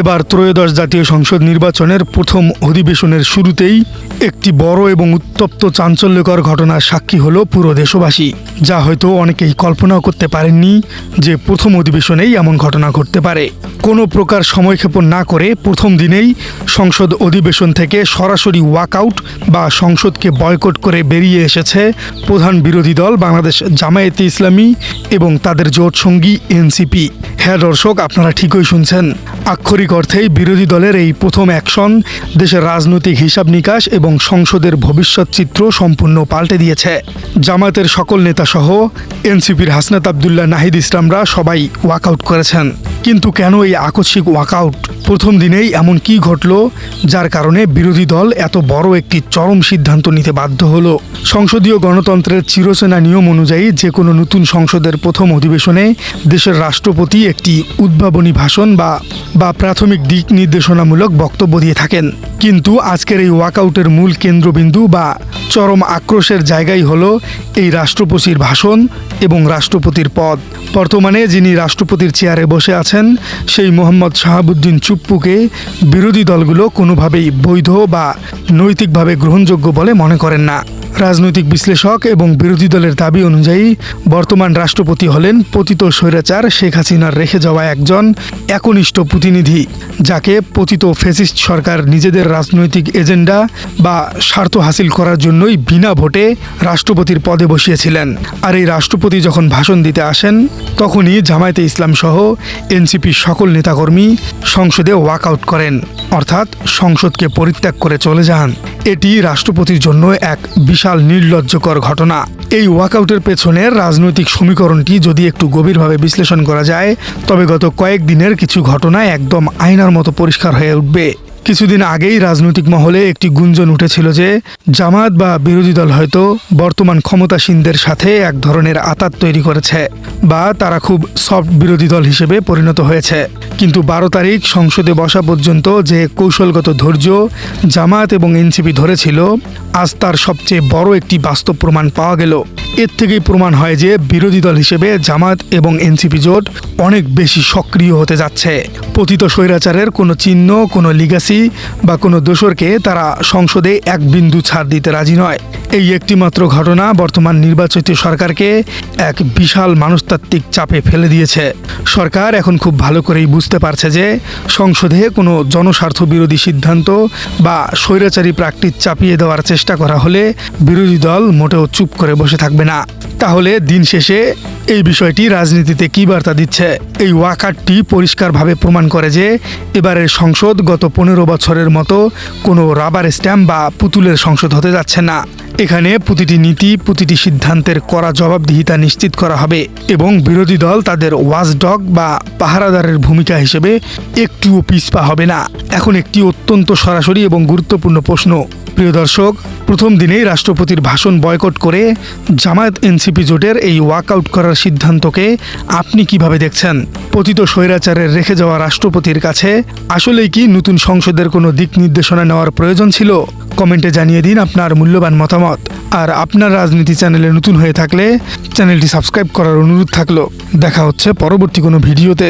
এবার ত্রয়োদশ জাতীয় সংসদ নির্বাচনের প্রথম অধিবেশনের শুরুতেই একটি বড় এবং উত্তপ্ত চাঞ্চল্যকর ঘটনার সাক্ষী হলো পুরো দেশবাসী, যা হয়তো অনেকেই কল্পনাও করতে পারেননি যে প্রথম অধিবেশনেই এমন ঘটনা ঘটতে পারে। কোনো প্রকার সময়ক্ষেপণ না করে প্রথম দিনেই সংসদ অধিবেশন থেকে সরাসরি ওয়াকআউট বা সংসদকে বয়কট করে বেরিয়ে এসেছে প্রধান বিরোধী দল বাংলাদেশ জামায়াতে ইসলামী এবং তাদের জোট সঙ্গী এনসিপি। হ্যাঁ দর্শক, আপনারা ঠিকই শুনছেন। আক্ষরিক অর্থেই বিরোধী দলের এই প্রথম অ্যাকশন দেশের রাজনৈতিক হিসাব নিকাশ এবং সংসদের ভবিষ্যৎ চিত্র সম্পূর্ণ পাল্টে দিয়েছে। জামায়াতের সকল নেতাসহ এনসিপির হাসনাত আবদুল্লাহ, নাহিদ ইসলামরা সবাই ওয়াকআউট করেছেন। কিন্তু কেন এই আকস্মিক ওয়াকআউট? প্রথম দিনেই এমন কি ঘটল যার কারণে বিরোধী দল এত বড় একটি চরম সিদ্ধান্ত নিতে বাধ্য হলো? সংসদীয় গণতন্ত্রের চিরচেনা নিয়ম অনুযায়ী যে কোনো নতুন সংসদের প্রথম অধিবেশনে দেশের রাষ্ট্রপতি একটি উদ্ভাবনী ভাষণ বা প্রাথমিক দিক নির্দেশনামূলক বক্তব্য দিয়ে থাকেন। কিন্তু আজকের এই ওয়াকআউটের মূল কেন্দ্রবিন্দু বা চরম আক্রোশের জায়গাই হলো এই রাষ্ট্রপতির ভাষণ এবং রাষ্ট্রপতির পদ। বর্তমানে যিনি রাষ্ট্রপতির চেয়ারে বসে আছেন সেই মোহাম্মদ শাহাবুদ্দিন চুপ্পুকে বিরোধী দলগুলো কোনোভাবেই বৈধ বা নৈতিকভাবে গ্রহণযোগ্য বলে মনে করেন না। রাজনৈতিক বিশ্লেষক এবং বিরোধী দলের দাবি অনুযায়ী বর্তমান রাষ্ট্রপতি হলেন পতিত স্বৈরাচার শেখ হাসিনার রেখে যাওয়া একজন একনিষ্ঠ প্রতিনিধি, যাকে পতিত ফ্যাসিস্ট সরকার নিজেদের রাজনৈতিক এজেন্ডা বা স্বার্থ হাসিল করার জন্যই বিনা ভোটে রাষ্ট্রপতির পদে বসিয়েছিলেন। আর এই রাষ্ট্রপতি যখন ভাষণ দিতে আসেন তখনই জামায়াতে ইসলাম সহ এনসিপির সকল নেতাকর্মী সংসদে ওয়াকআউট করেন, অর্থাৎ সংসদকে পরিত্যাগ করে চলে যান। এটি রাষ্ট্রপতির জন্য এক বিশাল নির্লজ্জকর ঘটনা। এই ওয়াকআউটের পেছনের রাজনৈতিক সমীকরণটি যদি একটু গভীরভাবে বিশ্লেষণ করা যায় তবে গত কয়েকদিনের কিছু ঘটনা একদম আয়নার মতো পরিষ্কার হয়ে উঠবে। কিছুদিন আগেই রাজনৈতিক মহলে একটি গুঞ্জন উঠেছিল যে জামায়াত বা বিরোধী দল হয়তো বর্তমান ক্ষমতাসীনদের সাথে এক ধরনের আঁতাত তৈরি করেছে বা তারা খুব সফট বিরোধী দল হিসেবে পরিণত হয়েছে। কিন্তু 12 তারিখ সংসদে বসা পর্যন্ত যে কৌশলগত ধৈর্য জামায়াত এবং এনসিপি ধরেছিল, আজ তার সবচেয়ে বড় একটি বাস্তব প্রমাণ পাওয়া গেল। এর থেকেই প্রমাণ হয় যে বিরোধী দল হিসেবে জামায়াত এবং এনসিপি জোট অনেক বেশি সক্রিয় হতে যাচ্ছে। পতিত স্বৈরাচারের কোনো চিহ্ন, কোনো লিগাসি বা কোনো দোসরকে তারা সংসদে এক বিন্দু ছাড় দিতে রাজি নয়। এই একটিমাত্র ঘটনা বর্তমান নির্বাচিত সরকারকে এক বিশাল মনস্তাত্ত্বিক চাপে ফেলে দিয়েছে। সরকার এখন খুব ভালো করেই বুঝতে পারছে যে সংসদে কোনো জনস্বার্থ বিরোধী সিদ্ধান্ত বা স্বৈরাচারী প্র্যাকটিস চাপিয়ে দেওয়ার চেষ্টা করা হলে বিরোধী দল মোটেও চুপ করে বসে থাকবে না। তাহলে দিন শেষে এই বিষয়টি রাজনীতিতে কী বার্তা দিচ্ছে? এই ওয়াকআউটটি পরিষ্কারভাবে প্রমাণ করে যে এবারের সংসদ গত 15 বছরের মতো কোনো রাবার স্ট্যাম্প বা পুতুলের সংসদ হতে যাচ্ছে না। এখানে প্রতিটি নীতি, প্রতিটি সিদ্ধান্তের কড়া জবাবদিহিতা নিশ্চিত করা হবে এবং বিরোধী দল তাদের ওয়াচডগ বা পাহারাদারের ভূমিকা হিসেবে একটুও পিছপা হবে না। এখন একটি অত্যন্ত সরাসরি এবং গুরুত্বপূর্ণ প্রশ্ন। প্রিয় দর্শক, প্রথম দিনেই রাষ্ট্রপতির ভাষণ বয়কট করে জামায়াত এনসিপি জোটের এই ওয়াকআউট করার সিদ্ধান্তকে আপনি কিভাবে দেখছেন? পতিত স্বৈরাচারের রেখে যাওয়া রাষ্ট্রপতির কাছে আসলেই কি নতুন সংসদের কোনো দিক নির্দেশনা নেওয়ার প্রয়োজন ছিল? কমেন্টে জানিয়ে দিন আপনার মূল্যবান মতামত। আর আপনার রাজনীতি চ্যানেলে নতুন হয়ে থাকলে চ্যানেলটি সাবস্ক্রাইব করার অনুরোধ থাকলো। দেখা হচ্ছে পরবর্তী কোনো ভিডিওতে।